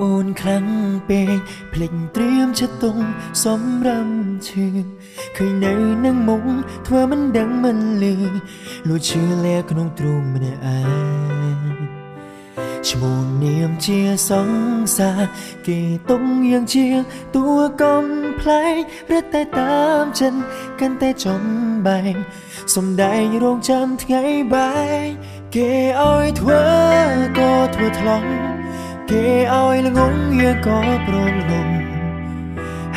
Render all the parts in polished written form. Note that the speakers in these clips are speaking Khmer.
អូនខ្លាំងពេកភ្លេចត្រៀមចិត្តទុំសម្រំឈឺឃើញនៅនឹងមុខធ្វើមិនដឹងមិនលឺលួចឈឺលាក្នុងទ្រូងម្នាក់ឯងឈ្មោះនាមជាសង្សារគេទុំយ៉ាងជាតួកំប្លែករត់តែតាមចិនកាន់តែចំបែងសំដែងរងចាំថ្ងៃបែកគេឲ្យធ្វើក៏ធ្វើថ្លង់គេឲ្យល្ងងយើងក៏ព្រមលំ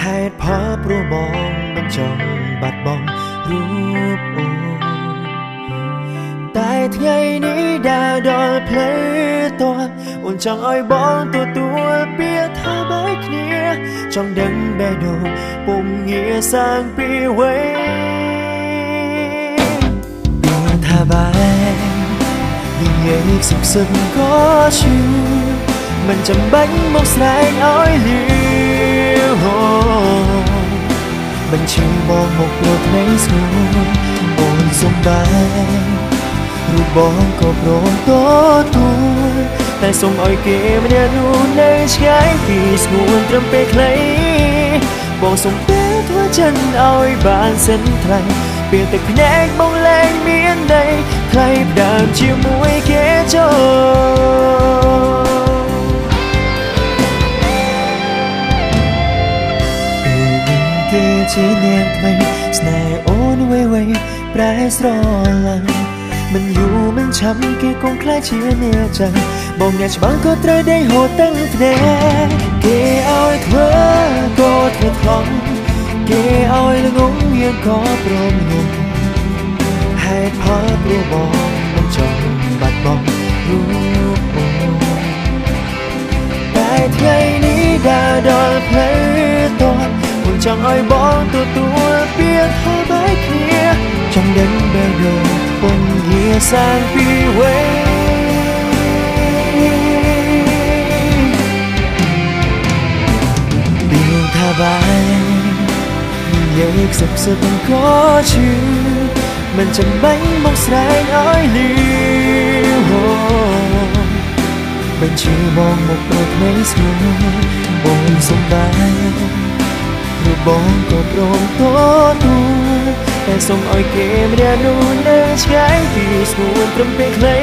ហេតុផលព្រោះបងមិនចង់បាត់បង់រូបអូនតែថ្ងៃនេះដើរដល់ផ្លូវតើអូនចង់ឲ្យបងទទួលពាក្យថាបែកគ្នាចង់ដឹងបេះដូងពុំងាសាងពីវ័យមានថាបែកនិយាយសុខសុខក៏ឈឺមិនចាំបាច់មកស្រែកឲ្យលឺមិនឈឺបងមកព្រោះថ្ងៃស្ងួនអូនសំបែរូបបងក៏ព្រមទទួលតែសូមឲ្យគេម្នាក់នោះនៅឆ្ងាយពីស្ងួនត្រឹមពេលខ្លីបងសូមពេលធ្វើចិនឲ្យបានសិនថ្លៃពេលទឹកភ្នែកបងលែងមានន័យថ្លៃផ្ដើមជាមួយគេចូលគេជានាងថ្មីស្នេហ៍អូនវេវេប្រែស្រឡាញ់មិនយូរមិនឆាប់គេគង់ខ្លាចជាអ្នកចាស់បងអ្នកច្បាស់ក៏ត្រូវដេញហូតទាំងភ្នែកគេឲ្យធ្វើក៏ធ្វើថ្លង់គេឲ្យល្ងងយើងក៏ព្រមលំហេតុផលព្រោះបងមិនចង់បាត់បង់រូបអូនតែថ្ងៃនេះដើរដល់ផ្លូវតើចង់ឲ្យបងទទួលពាក្យថាបែកគ្នាចង់ដឹងបេះដូងពុំងាសាងពីវ័យពីថាបែកនិយាយសុខសុខក៏ឈឺមិនចាំបាច់មកស្រែកឲ្យលឺមិនឈឺបងមកព្រោះថ្ងៃស្ងួនបងសំបែរូបបងក៏ព្រមទទួលតែសូមឲ្យគេម្នាក់នោះនៅឆ្ងាយពីស្ងួនត្រឹមពេលខ្លី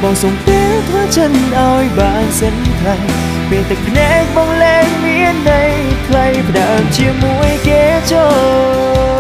បងសូមពេលធ្វើចិនឲ្យបានសិនថ្លៃពេលទឹកភ្នែកបងលែងមានន័យថ្លៃផ្ដើមជាមួយគេចូល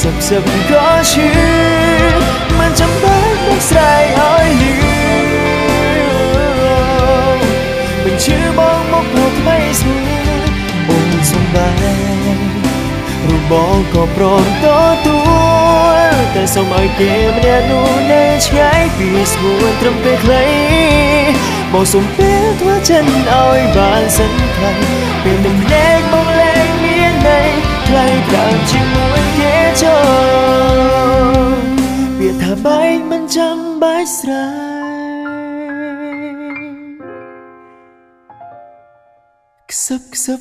សុខសុខក៏ឈឺមិនចាំបាច់មកស្រែកឲ្យលឺមិនឈឺបងមកព្រោះថ្មីស្ងួនអូនសំបែរូបបងក៏ព្រមទទួលតែសូមឲ្យគេម្នាក់នោះនៅឆ្ងាយពីស្ងួនត្រឹមពេលខ្លីបងសូមពេលធ្វើចិនឲ្យបានសិនថ្លៃពេលទឹកភ្នែកបងលែងមានន័យថ្លៃផ្ដើមជាមួយគេចូលពាក្យថាបែកមិនចាំបាច់ស្រែកខ្សឹបខ្សឹប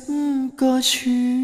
ក៏ឈឺ